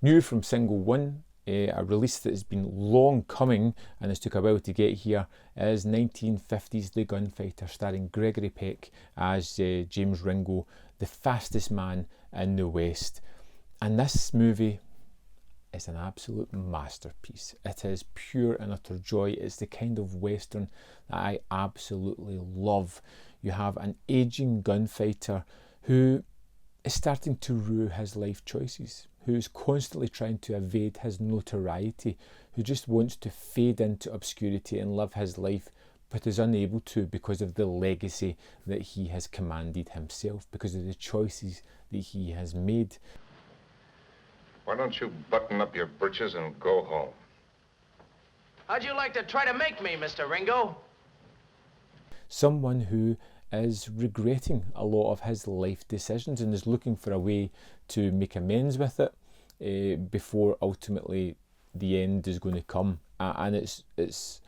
New from single one, a release that has been long coming and has took a while to get here, is 1950's The Gunfighter, starring Gregory Peck as James Ringo, the fastest man in the West. And this movie is an absolute masterpiece. It is pure and utter joy. It's the kind of Western that I absolutely love. You have an aging gunfighter who is starting to rue his life choices, who's constantly trying to evade his notoriety, who just wants to fade into obscurity and live his life, but is unable to because of the legacy that he has commanded himself, because of the choices that he has made. Why don't you button up your britches and go home? How'd you like to try to make me, Mr. Ringo? Someone who is regretting a lot of his life decisions and is looking for a way to make amends with it before ultimately the end is going to come. And it's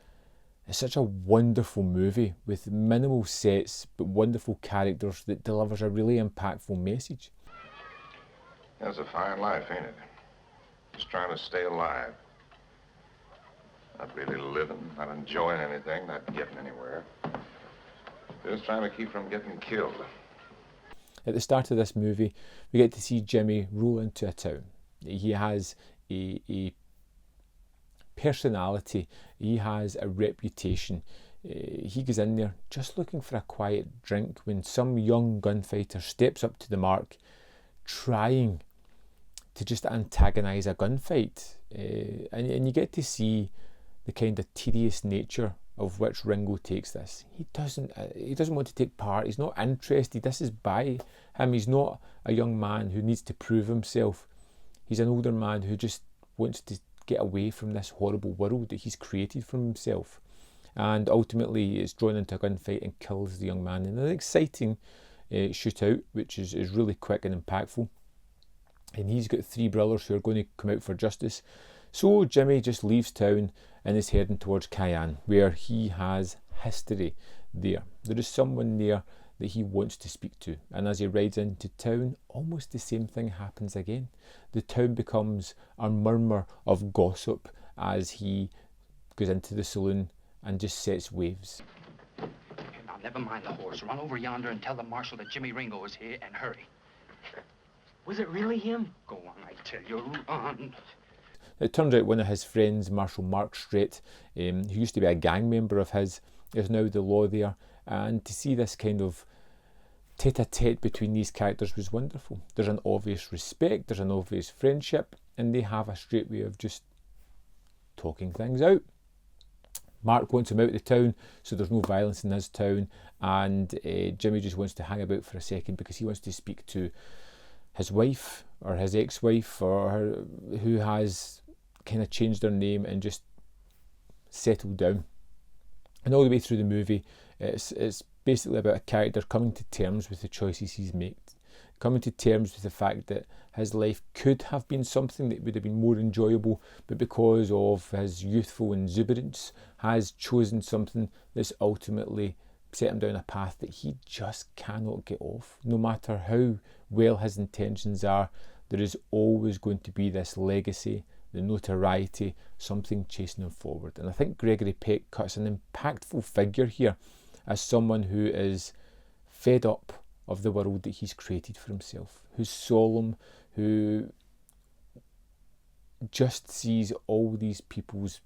such a wonderful movie with minimal sets but wonderful characters that delivers a really impactful message. That's a fine life, ain't it? Just trying to stay alive. Not really living, not enjoying anything, not getting anywhere. Just trying to keep from getting killed. At the start of this movie, we get to see Jimmy roll into a town. He has a personality, he has a reputation. He goes in there just looking for a quiet drink when some young gunfighter steps up to the mark, trying to just antagonise a gunfight. And you get to see the kind of tedious nature of which Ringo takes this. He doesn't want to take part. He's not interested. This is by him. He's not a young man who needs to prove himself. He's an older man who just wants to get away from this horrible world that he's created for himself. And ultimately is drawn into a gunfight and kills the young man in an exciting shootout, which is really quick and impactful. And he's got three brothers who are going to come out for justice. So Jimmy just leaves town and is heading towards Cayenne, where he has history there. There is someone there that he wants to speak to. And as he rides into town, almost the same thing happens again. The town becomes a murmur of gossip as he goes into the saloon and just sets waves. Now, never mind the horse. Run over yonder and tell the marshal that Jimmy Ringo is here, and hurry. Was it really him? Go on, I tell you, run. It turns out one of his friends, Marshal Mark Strait, who used to be a gang member of his, is now the law there. And to see this kind of tete-a-tete between these characters was wonderful. There's an obvious respect, there's an obvious friendship, and they have a straight way of just talking things out. Mark wants him out of the town, so there's no violence in his town, and Jimmy just wants to hang about for a second because he wants to speak to his wife or his ex-wife, or her, who has kind of changed her name and just settled down. And all the way through the movie, it's basically about a character coming to terms with the choices he's made, coming to terms with the fact that his life could have been something that would have been more enjoyable, but because of his youthful exuberance, has chosen something that's ultimately set him down a path that he just cannot get off. No matter how well his intentions are, there is always going to be this legacy, the notoriety, something chasing him forward. And I think Gregory Peck cuts an impactful figure here as someone who is fed up of the world that he's created for himself, who's solemn, who just sees all these people's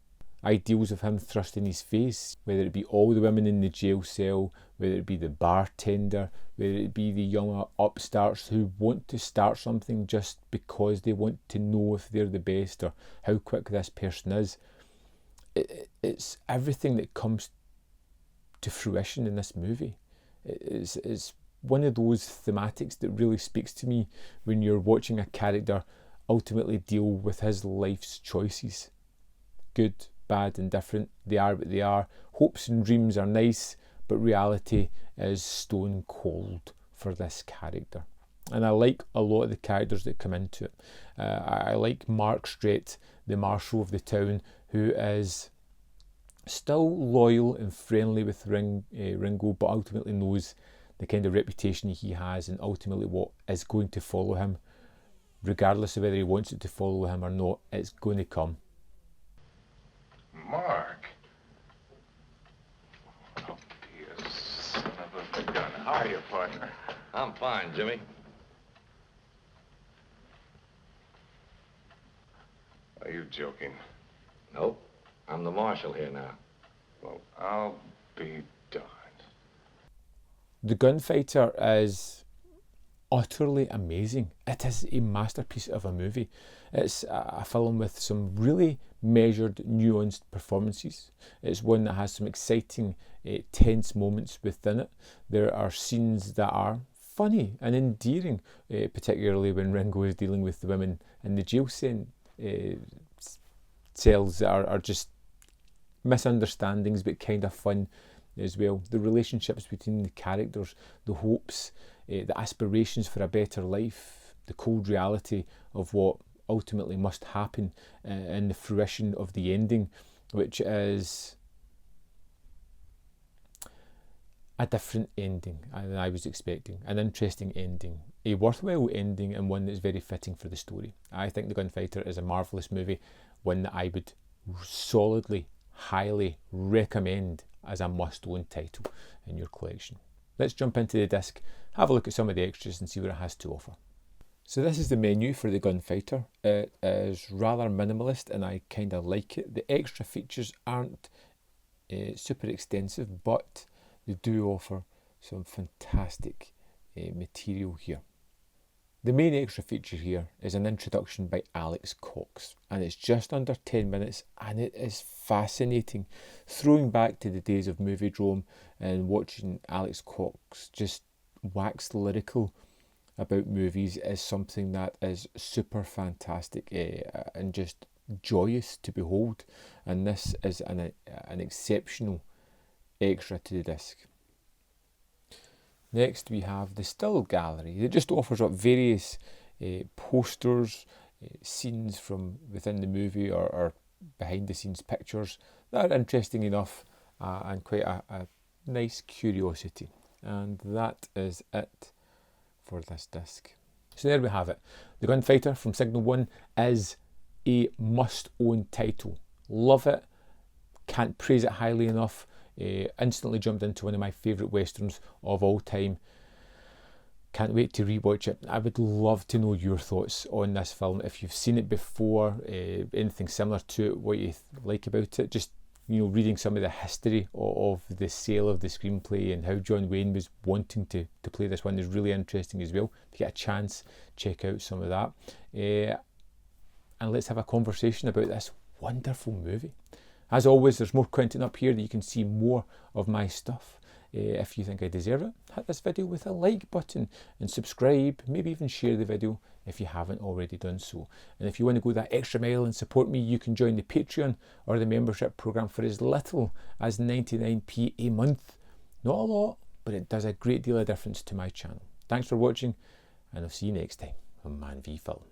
ideals of him thrust in his face, whether it be all the women in the jail cell, whether it be the bartender, whether it be the young upstarts who want to start something just because they want to know if they're the best or how quick this person is. It's everything that comes to fruition in this movie. It's one of those thematics that really speaks to me when you're watching a character ultimately deal with his life's choices. Good, bad, indifferent, they are what they are. Hopes and dreams are nice, but reality is stone cold for this character. And I like a lot of the characters that come into it. I like Mark Strait, the marshal of the town, who is still loyal and friendly with Ringo, but ultimately knows the kind of reputation he has and ultimately what is going to follow him. regardless of whether he wants it to follow him or not, it's going to come. Mark. Oh, you son of a gun. How are you, partner? I'm fine, Jimmy. Are you joking? Nope. I'm the marshal here now. Well, I'll be darned. The Gunfighter is utterly amazing. It is a masterpiece of a movie. It's a film with some really measured, nuanced performances. It's one that has some exciting, tense moments within it. There are scenes that are funny and endearing, particularly when Ringo is dealing with the women in the jail cells that are just misunderstandings but kind of fun as well. The relationships between the characters, the hopes, the aspirations for a better life, the cold reality of what ultimately must happen, and the fruition of the ending, which is a different ending than I was expecting. An interesting ending, a worthwhile ending, and one that's very fitting for the story. I think The Gunfighter is a marvellous movie, one that I would solidly, highly recommend as a must-own title in your collection. Let's jump into the disc, have a look at some of the extras and see what it has to offer. So this is the menu for The Gunfighter. It is rather minimalist and I kind of like it. The extra features aren't super extensive, but they do offer some fantastic material here. The main extra feature here is an introduction by Alex Cox, and it's just under 10 minutes and it is fascinating. Throwing back to the days of Moviedrome and watching Alex Cox just wax lyrical about movies is something that is super fantastic and just joyous to behold, and this is an exceptional extra to the disc. Next we have the still gallery. It just offers up various posters, scenes from within the movie or behind the scenes pictures that are interesting enough and quite a nice curiosity. And that is it for this disc. So there we have it. The Gunfighter from Signal 1 is a must-own title. Love it. Can't praise it highly enough. Instantly jumped into one of my favourite westerns of all time. Can't wait to rewatch it. I would love to know your thoughts on this film. If you've seen it before, anything similar to it, what you like about it. Just, you know, reading some of the history of the sale of the screenplay and how John Wayne was wanting to play this one is really interesting as well. If you get a chance, check out some of that. And let's have a conversation about this wonderful movie. As always, there's more content up here that you can see more of my stuff. If you think I deserve it, hit this video with a like button and subscribe, maybe even share the video if you haven't already done so. And if you want to go that extra mile and support me, you can join the Patreon or the membership program for as little as 99p a month. Not a lot, but it does a great deal of difference to my channel. Thanks for watching, and I'll see you next time on Man v Film.